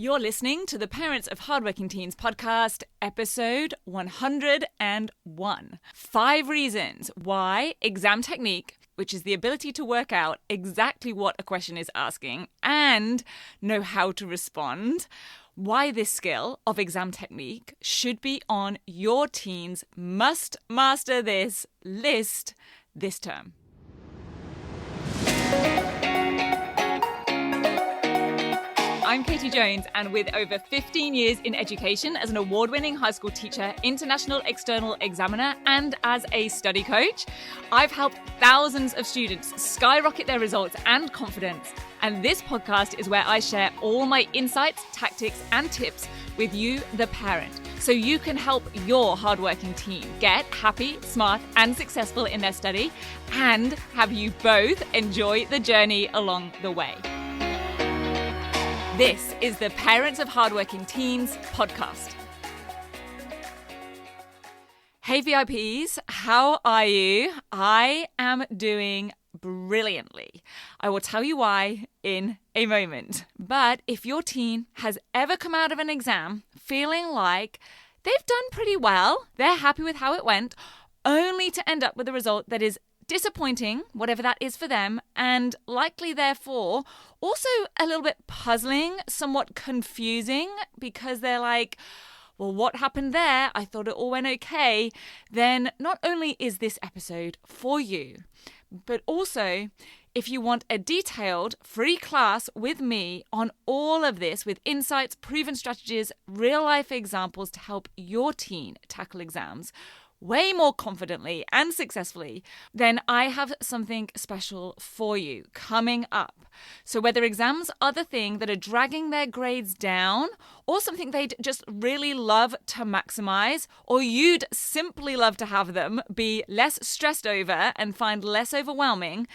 You're listening to the Parents of Hardworking Teens podcast, episode 101. 5 reasons why exam technique, which is the ability to work out exactly what a question is asking and know how to respond, why this skill of exam technique should be on your teen's must master this list this term. I'm Katie Jones, and with over 15 years in education as an award-winning high school teacher, international external examiner, and as a study coach, I've helped thousands of students skyrocket their results and confidence. And this podcast is where I share all my insights, tactics, and tips with you, the parent, so you can help your hardworking teen get happy, smart, and successful in their study, and have you both enjoy the journey along the way. This is the Parents of Hardworking Teens podcast. Hey VIPs, how are you? I am doing brilliantly. I will tell you why in a moment. But if your teen has ever come out of an exam feeling like they've done pretty well, they're happy with how it went, only to end up with a result that is disappointing, whatever that is for them, and likely therefore also a little bit puzzling, somewhat confusing, because they're like, well, what happened there? I thought it all went okay. Then not only is this episode for you, but also if you want a detailed free class with me on all of this with insights, proven strategies, real life examples to help your teen tackle exams way more confidently and successfully, then I have something special for you coming up. So whether exams are the thing that are dragging their grades down, or something they'd just really love to maximize, or you'd simply love to have them be less stressed over and find less overwhelming,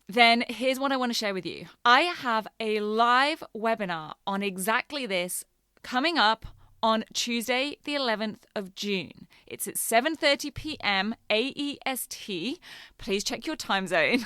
then here's what I want to share with you. I have a live webinar on exactly this coming up on Tuesday, the 11th of June. It's at 7:30 p.m. AEST. Please check your time zone.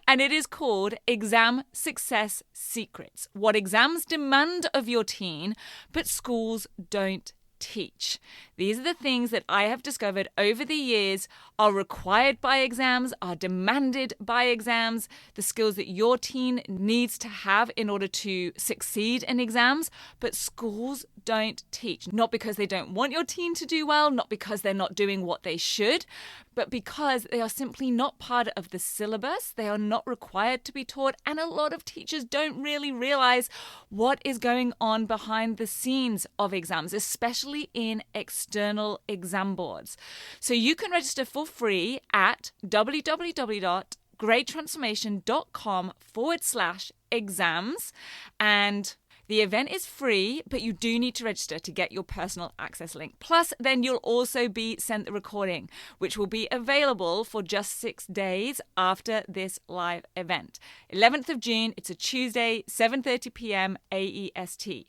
And it is called Exam Success Secrets: What Exams Demand of Your Teen, but Schools Don't Teach. These are the things that I have discovered over the years are required by exams, are demanded by exams, the skills that your teen needs to have in order to succeed in exams, but schools don't teach. Not because they don't want your teen to do well, not because they're not doing what they should, but because they are simply not part of the syllabus. They are not required to be taught, and a lot of teachers don't really realize what is going on behind the scenes of exams, especially in external exam boards. So you can register for free at www.greattransformation.com/exams, and the event is free, but you do need to register to get your personal access link. Plus, then you'll also be sent the recording, which will be available for just 6 days after this live event. 11th of June, it's a Tuesday, 7:30 p.m. AEST.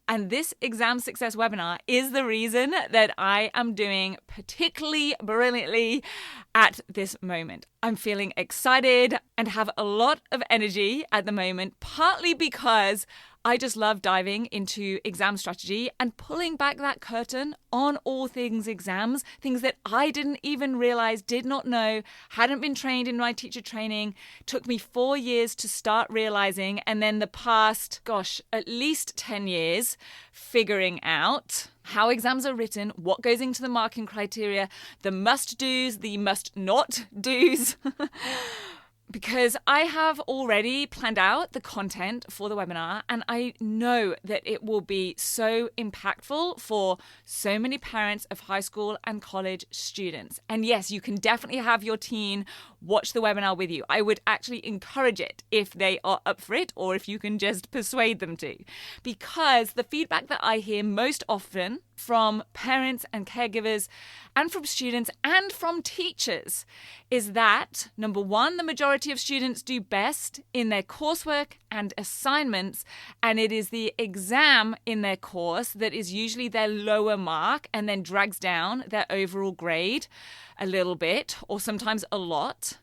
And this exam success webinar is the reason that I am doing particularly brilliantly at this moment. I'm feeling excited and have a lot of energy at the moment, partly because I just love diving into exam strategy and pulling back that curtain on all things exams, things that I didn't even realize, did not know, hadn't been trained in my teacher training. Took me 4 years to start realizing, and then the past, at least 10 years figuring out how exams are written, what goes into the marking criteria, the must-dos, the must-not-dos. Because I have already planned out the content for the webinar, and I know that it will be so impactful for so many parents of high school and college students. And yes, you can definitely have your teen watch the webinar with you. I would actually encourage it if they are up for it, or if you can just persuade them to. Because the feedback that I hear most often from parents and caregivers and from students and from teachers is that, number one, the majority of students do best in their coursework and assignments, and it is the exam in their course that is usually their lower mark and then drags down their overall grade a little bit, or sometimes a lot.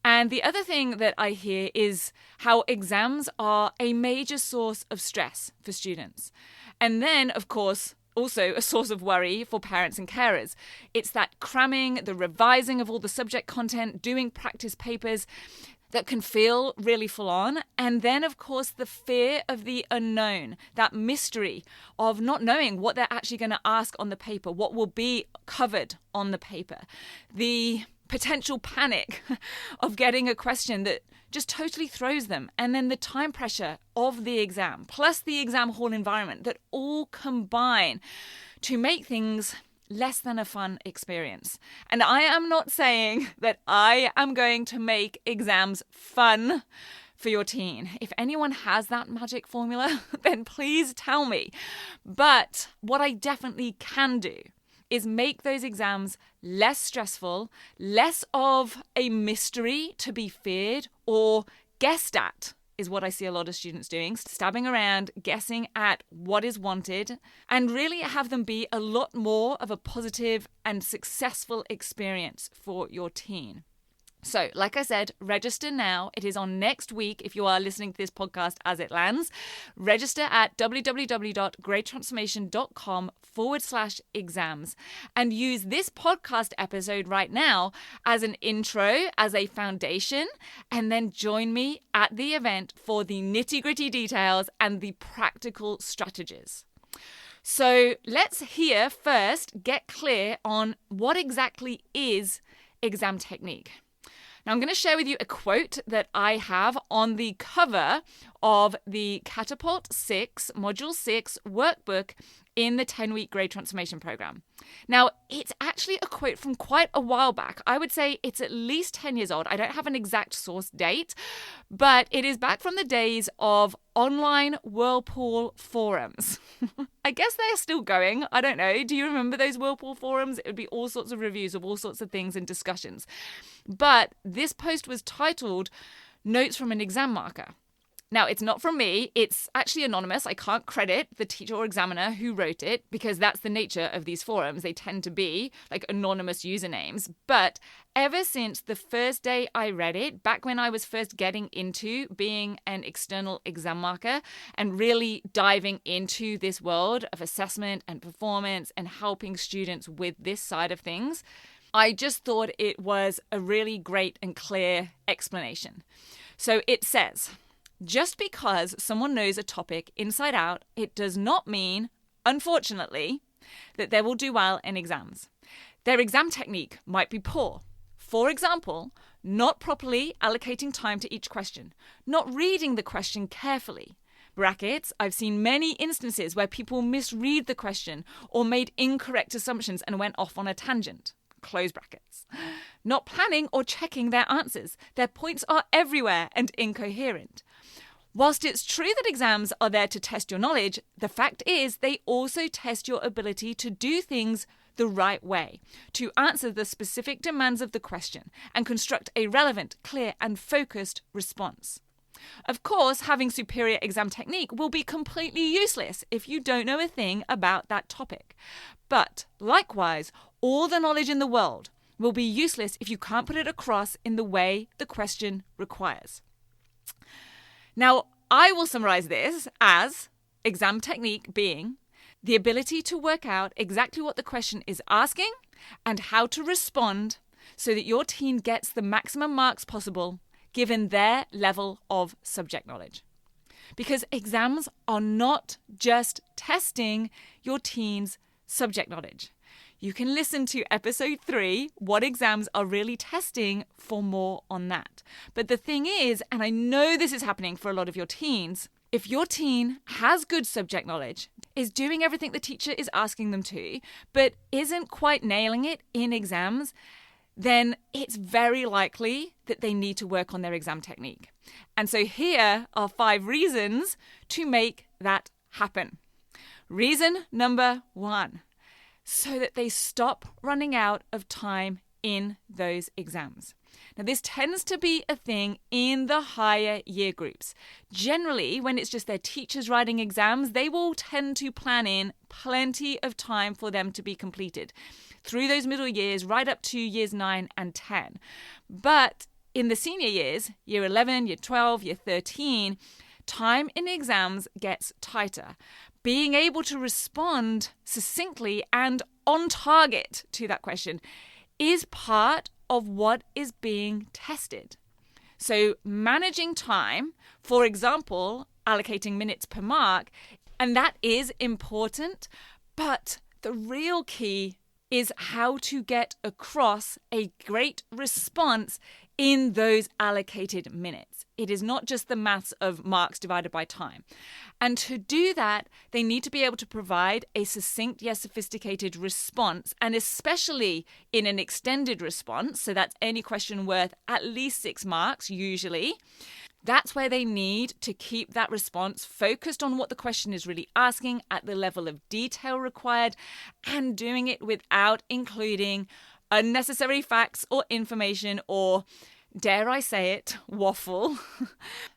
And the other thing that I hear is how exams are a major source of stress for students. And then, of course, also a source of worry for parents and carers. It's that cramming, the revising of all the subject content, doing practice papers that can feel really full on. And then, of course, the fear of the unknown, that mystery of not knowing what they're actually going to ask on the paper, what will be covered on the paper, the potential panic of getting a question that just totally throws them, and then the time pressure of the exam, plus the exam hall environment, that all combine to make things less than a fun experience. And I am not saying that I am going to make exams fun for your teen. If anyone has that magic formula, then please tell me. But what I definitely can do is make those exams less stressful, less of a mystery to be feared or guessed at, is what I see a lot of students doing, stabbing around, guessing at what is wanted, and really have them be a lot more of a positive and successful experience for your teen. So, like I said, register now. It is on next week if you are listening to this podcast as it lands. Register at www.greattransformation.com/exams and use this podcast episode right now as an intro, as a foundation, and then join me at the event for the nitty-gritty details and the practical strategies. So let's here first get clear on what exactly is exam technique. Now, I'm going to share with you a quote that I have on the cover of the Catapult 6, Module 6 workbook in the 10-week grade transformation program. Now, it's actually a quote from quite a while back. I would say it's at least 10 years old. I don't have an exact source date, but it is back from the days of online Whirlpool forums. I guess they're still going. I don't know. Do you remember those Whirlpool forums? It would be all sorts of reviews of all sorts of things and discussions. But this post was titled Notes from an Exam Marker. Now, it's not from me. It's actually anonymous. I can't credit the teacher or examiner who wrote it because that's the nature of these forums. They tend to be like anonymous usernames. But ever since the first day I read it, back when I was first getting into being an external exam marker and really diving into this world of assessment and performance and helping students with this side of things, I just thought it was a really great and clear explanation. So it says, just because someone knows a topic inside out, it does not mean, unfortunately, that they will do well in exams. Their exam technique might be poor. For example, not properly allocating time to each question, not reading the question carefully. Brackets, I've seen many instances where people misread the question or made incorrect assumptions and went off on a tangent. Close brackets. Not planning or checking their answers. Their points are everywhere and incoherent. Whilst it's true that exams are there to test your knowledge, the fact is they also test your ability to do things the right way, to answer the specific demands of the question and construct a relevant, clear, and focused response. Of course, having superior exam technique will be completely useless if you don't know a thing about that topic. But likewise, all the knowledge in the world will be useless if you can't put it across in the way the question requires. Now, I will summarize this as exam technique being the ability to work out exactly what the question is asking and how to respond so that your teen gets the maximum marks possible given their level of subject knowledge. Because exams are not just testing your teen's subject knowledge. You can listen to episode 3, What Exams Are Really Testing, for more on that. But the thing is, and I know this is happening for a lot of your teens, if your teen has good subject knowledge, is doing everything the teacher is asking them to, but isn't quite nailing it in exams, then it's very likely that they need to work on their exam technique. And so here are 5 reasons to make that happen. Reason number 1. So that they stop running out of time in those exams. Now, this tends to be a thing in the higher year groups. Generally, when it's just their teachers writing exams, they will tend to plan in plenty of time for them to be completed through those middle years, right up to years 9 and 10. But in the senior years, year 11, year 12, year 13, time in exams gets tighter. Being able to respond succinctly and on target to that question is part of what is being tested. So managing time, for example, allocating minutes per mark, and that is important, but the real key is how to get across a great response in those allocated minutes. It is not just the maths of marks divided by time. And to do that, they need to be able to provide a succinct yet sophisticated response, and especially in an extended response, so that's any question worth at least 6 marks usually. That's where they need to keep that response focused on what the question is really asking at the level of detail required, and doing it without including unnecessary facts or information or, dare I say it, waffle.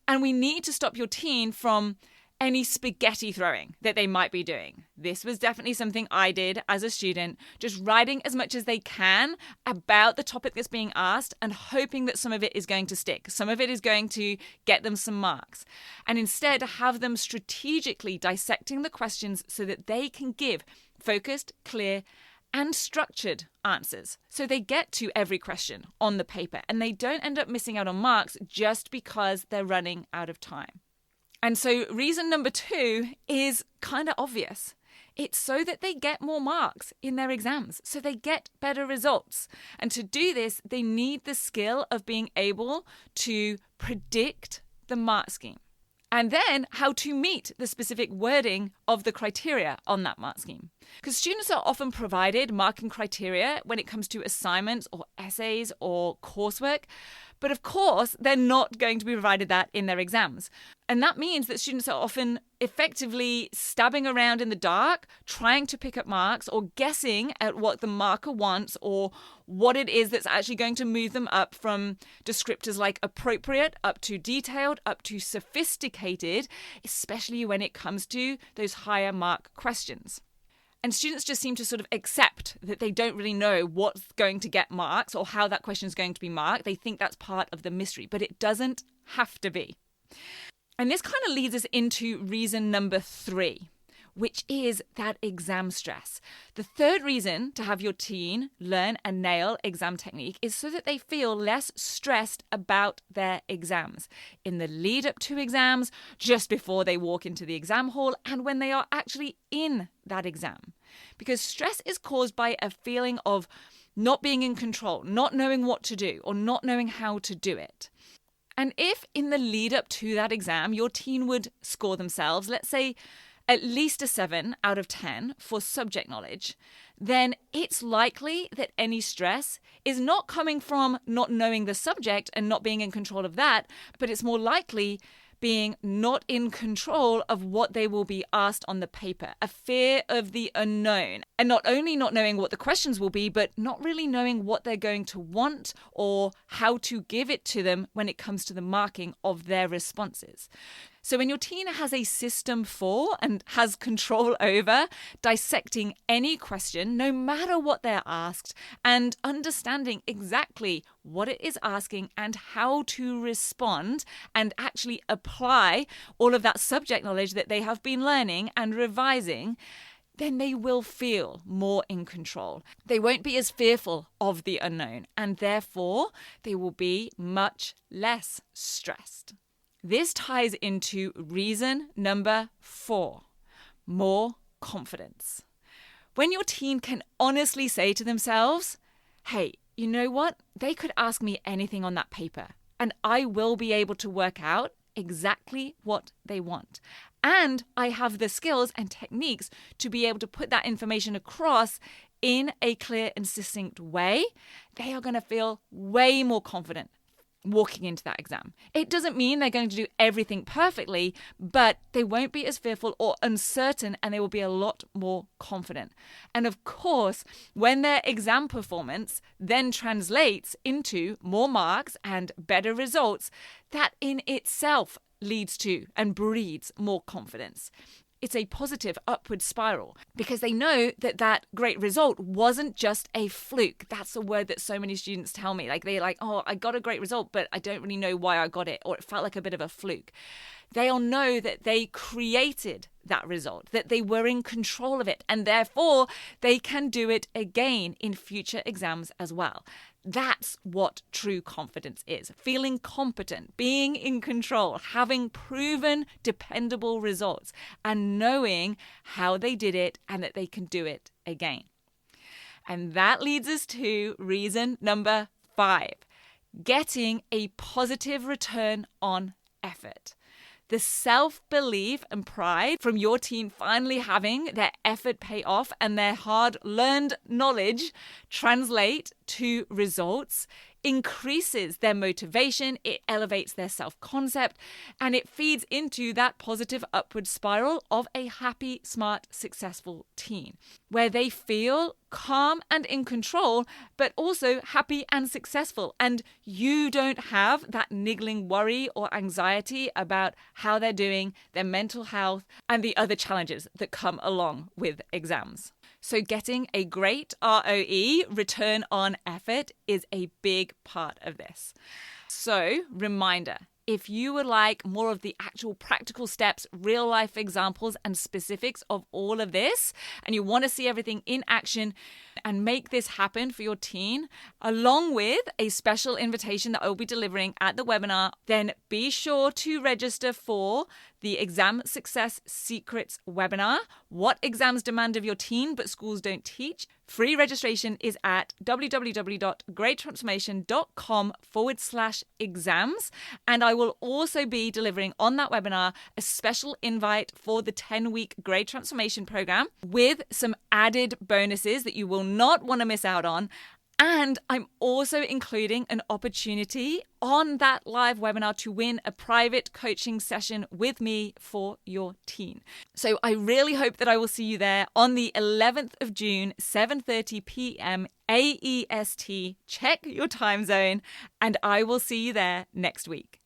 And we need to stop your teen from any spaghetti throwing that they might be doing. This was definitely something I did as a student, just writing as much as they can about the topic that's being asked and hoping that some of it is going to stick. Some of it is going to get them some marks. And instead have them strategically dissecting the questions so that they can give focused, clear, and structured answers. So they get to every question on the paper and they don't end up missing out on marks just because they're running out of time. And so reason number 2 is kind of obvious. It's so that they get more marks in their exams, so they get better results. And to do this, they need the skill of being able to predict the mark scheme. And then how to meet the specific wording of the criteria on that mark scheme. Because students are often provided marking criteria when it comes to assignments or essays or coursework. But of course, they're not going to be provided that in their exams. And that means that students are often effectively stabbing around in the dark, trying to pick up marks or guessing at what the marker wants or what it is that's actually going to move them up from descriptors like appropriate up to detailed, up to sophisticated, especially when it comes to those higher mark questions. And students just seem to sort of accept that they don't really know what's going to get marks or how that question is going to be marked. They think that's part of the mystery, but it doesn't have to be. And this kind of leads us into reason number 3, which is that exam stress. The third reason to have your teen learn and nail exam technique is so that they feel less stressed about their exams in the lead up to exams, just before they walk into the exam hall, and when they are actually in that exam. Because stress is caused by a feeling of not being in control, not knowing what to do, or not knowing how to do it. And if in the lead up to that exam, your teen would score themselves, let's say, at least a 7 out of 10 for subject knowledge, then it's likely that any stress is not coming from not knowing the subject and not being in control of that, but it's more likely being not in control of what they will be asked on the paper, a fear of the unknown. And not only not knowing what the questions will be, but not really knowing what they're going to want or how to give it to them when it comes to the marking of their responses. So when your teen has a system for and has control over dissecting any question, no matter what they're asked, and understanding exactly what it is asking and how to respond and actually apply all of that subject knowledge that they have been learning and revising, then they will feel more in control. They won't be as fearful of the unknown, and therefore they will be much less stressed. This ties into reason number 4, more confidence. When your teen can honestly say to themselves, hey, you know what? They could ask me anything on that paper, and I will be able to work out exactly what they want. And I have the skills and techniques to be able to put that information across in a clear and succinct way. They are going to feel way more confident walking into that exam. It doesn't mean they're going to do everything perfectly, but they won't be as fearful or uncertain, and they will be a lot more confident. And of course, when their exam performance then translates into more marks and better results, that in itself leads to and breeds more confidence. it's a positive upward spiral because they know that that great result wasn't just a fluke. That's a word that so many students tell me. Like they're like, oh, I got a great result, but I don't really know why I got it, or it felt like a bit of a fluke. They'll know that they created that result, that they were in control of it, and therefore they can do it again in future exams as well. That's what true confidence is. Feeling competent, being in control, having proven dependable results, and knowing how they did it and that they can do it again. And that leads us to reason number 5, getting a positive return on effort. The self-belief and pride from your team finally having their effort pay off and their hard-learned knowledge translate to results increases their motivation, it elevates their self-concept, and it feeds into that positive upward spiral of a happy, smart, successful teen, where they feel calm and in control, but also happy and successful. And you don't have that niggling worry or anxiety about how they're doing, their mental health, and the other challenges that come along with exams. So getting a great ROE, return on effort, is a big part of this. So, reminder, if you would like more of the actual practical steps, real life examples and specifics of all of this, and you want to see everything in action and make this happen for your teen, along with a special invitation that I will be delivering at the webinar, then be sure to register for the Exam Success Secrets webinar, What Exams Demand of Your Teen But Schools Don't Teach. Free registration is at www.greattransformation.com/exams. And I will also be delivering on that webinar a special invite for the 10-week Grade Transformation program with some added bonuses that you will not want to miss out on. And I'm also including an opportunity on that live webinar to win a private coaching session with me for your teen. So I really hope that I will see you there on the 11th of June, 7:30 p.m. AEST. Check your time zone, and I will see you there next week.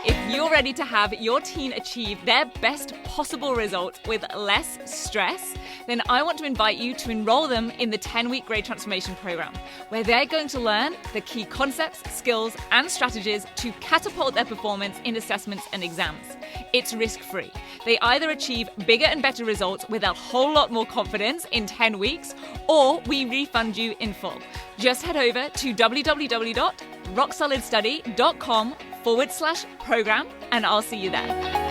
If you're ready to have your teen achieve their best possible results with less stress, then I want to invite you to enroll them in the 10-week Grade Transformation program, where they're going to learn the key concepts, skills, and strategies to catapult their performance in assessments and exams. It's risk-free. They either achieve bigger and better results with a whole lot more confidence in 10 weeks, or we refund you in full. Just head over to www.rocksolidstudy.com/program, and I'll see you there.